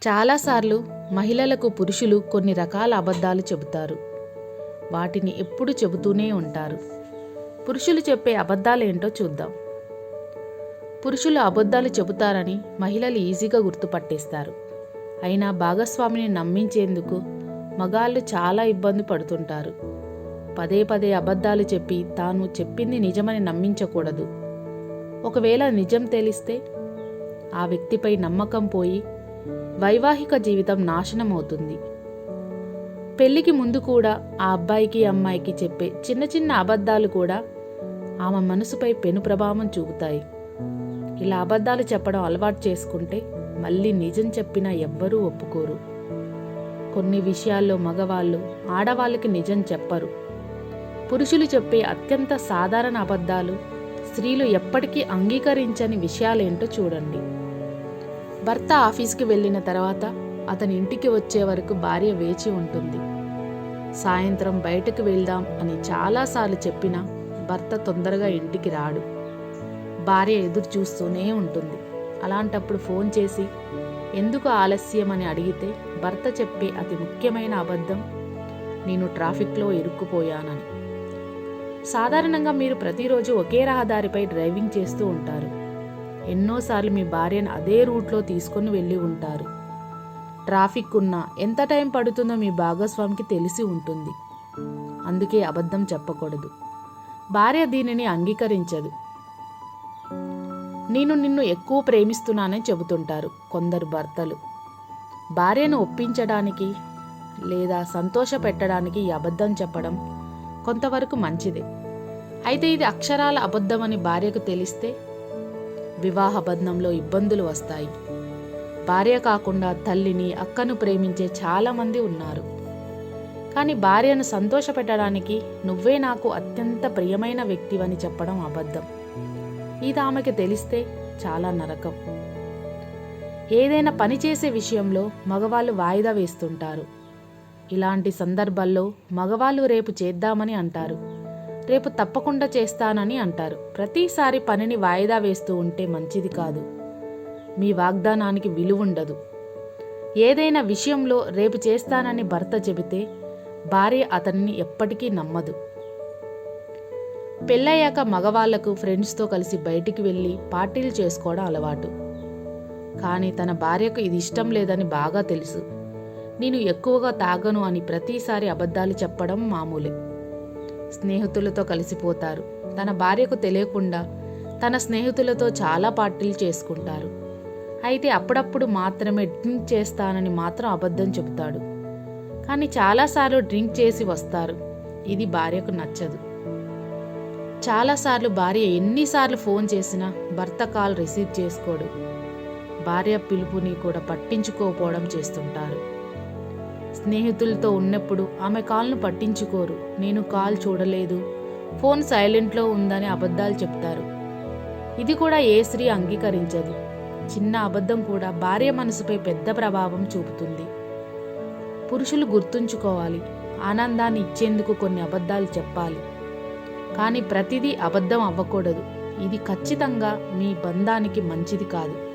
చాలాసార్లు మహిళలకు పురుషులు కొన్ని రకాల అబద్ధాలు చెబుతారు. వాటిని ఎప్పుడు చెబుతూనే ఉంటారు. పురుషులు చెప్పే అబద్ధాలేంటో చూద్దాం. పురుషులు అబద్ధాలు చెబుతారని మహిళలు ఈజీగా గుర్తుపట్టేస్తారు. అయినా భాగస్వామిని నమ్మించేందుకు మగాళ్ళు చాలా ఇబ్బంది పడుతుంటారు. పదే పదే అబద్ధాలు చెప్పి తాను చెప్పింది నిజమని నమ్మించకూడదు. ఒకవేళ నిజం తెలిస్తే ఆ వ్యక్తిపై నమ్మకం పోయి వైవాహిక జీవితం నాశనం అవుతుంది. పెళ్లికి ముందు కూడా ఆ అబ్బాయికి అమ్మాయికి చెప్పే చిన్న చిన్న అబద్ధాలు కూడా ఆమె మనసుపై పెను ప్రభావం చూపుతాయి. ఇలా అబద్ధాలు చెప్పడం అలవాటు చేసుకుంటే మళ్ళీ నిజం చెప్పినా ఎవ్వరూ ఒప్పుకోరు. కొన్ని విషయాల్లో మగవాళ్ళు ఆడవాళ్ళకి నిజం చెప్పరు. పురుషులు చెప్పే అత్యంత సాధారణ అబద్ధాలు స్త్రీలు ఎప్పటికీ అంగీకరించని విషయాలేంటో చూడండి. భర్త ఆఫీస్కి వెళ్ళిన తర్వాత అతని ఇంటికి వచ్చే వరకు భార్య వేచి ఉంటుంది. సాయంత్రం బయటకు వెళ్దాం అని చాలాసార్లు చెప్పినా భర్త తొందరగా ఇంటికి రాడు. భార్య ఎదురు చూస్తూనే ఉంటుంది. అలాంటప్పుడు ఫోన్ చేసి ఎందుకు ఆలస్యం అని అడిగితే భర్త చెప్పే అతి ముఖ్యమైన అబద్ధం, నేను ట్రాఫిక్లో ఇరుక్కుపోయానని. సాధారణంగా మీరు ప్రతిరోజు ఒకే రహదారిపై డ్రైవింగ్ చేస్తూ ఉంటారు. ఎన్నోసార్లు మీ భార్యను అదే రూట్లో తీసుకొని వెళ్ళి ఉంటారు. ట్రాఫిక్ ఉన్నా ఎంత టైం పడుతుందో మీ భాగస్వామికి తెలిసి ఉంటుంది. అందుకే అబద్ధం చెప్పకూడదు. భార్య దీనిని అంగీకరించదు. నేను నిన్ను ఎక్కువ ప్రేమిస్తున్నానని చెబుతుంటారు కొందరు భర్తలు. భార్యను ఒప్పించడానికి లేదా సంతోషపెట్టడానికి ఈ అబద్ధం చెప్పడం కొంతవరకు మంచిదే. అయితే ఇది అక్షరాల అబద్ధమని భార్యకు తెలిస్తే వివాహ బంధంలో ఇబ్బందులు వస్తాయి. భార్య కాకుండా తల్లిని, అక్కను ప్రేమించే చాలామంది ఉన్నారు. కానీ భార్యను సంతోషపెట్టడానికి నువ్వే నాకు అత్యంత ప్రియమైన వ్యక్తివని చెప్పడం అబద్ధం. ఇది ఆమెకి తెలిస్తే చాలా నరకం. ఏదైనా పని చేసే విషయంలో మగవాళ్ళు వాయిదా వేస్తుంటారు. ఇలాంటి సందర్భాల్లో మగవాళ్ళు రేపు చేద్దామని అంటారు, రేపు తప్పకుండా చేస్తానని అంటారు. ప్రతిసారి పనిని వాయిదా వేస్తూ ఉంటే మంచిది కాదు. మీ వాగ్దానానికి విలువ ఉండదు. ఏదైనా విషయంలో రేపు చేస్తానని భర్త చెబితే భార్య అతన్ని ఎప్పటికీ నమ్మదు. పెళ్ళయ్యాక మగవాళ్లకు ఫ్రెండ్స్తో కలిసి బయటికి వెళ్ళి పార్టీలు చేసుకోవడం అలవాటు. కానీ తన భార్యకు ఇది ఇష్టం లేదని బాగా తెలుసు. నేను ఎక్కువగా తాగను అని ప్రతిసారి అబద్ధాలు చెప్పడం మామూలే. స్నేహితులతో కలిసిపోతారు. తన భార్యకు తెలియకుండా తన స్నేహితులతో చాలా పార్టీలు చేసుకుంటారు. అయితే అప్పుడప్పుడు మాత్రమే డ్రింక్ చేస్తానని మాత్రం అబద్ధం చెబుతాడు. కానీ చాలాసార్లు డ్రింక్ చేసి వస్తారు. ఇది భార్యకు నచ్చదు. చాలాసార్లు భార్య ఎన్నిసార్లు ఫోన్ చేసినా భర్త కాల్ రిసీవ్ చేసుకోడు. భార్య పిలుపుని కూడా పట్టించుకోకపోవడం చేస్తుంటారు. స్నేహితులతో ఉన్నప్పుడు ఆమె కాల్ను పట్టించుకోరు. నేను కాల్ చూడలేదు, ఫోన్ సైలెంట్లో ఉందని అబద్ధాలు చెప్తారు. ఇది కూడా ఏ స్త్రీ అంగీకరించదు. చిన్న అబద్ధం కూడా భార్య మనసుపై పెద్ద ప్రభావం చూపుతుంది. పురుషులు గుర్తుంచుకోవాలి, ఆనందాన్ని ఇచ్చేందుకు కొన్ని అబద్ధాలు చెప్పాలి. కానీ ప్రతిదీ అబద్ధం అవ్వకూడదు. ఇది ఖచ్చితంగా మీ బంధానికి మంచిది కాదు.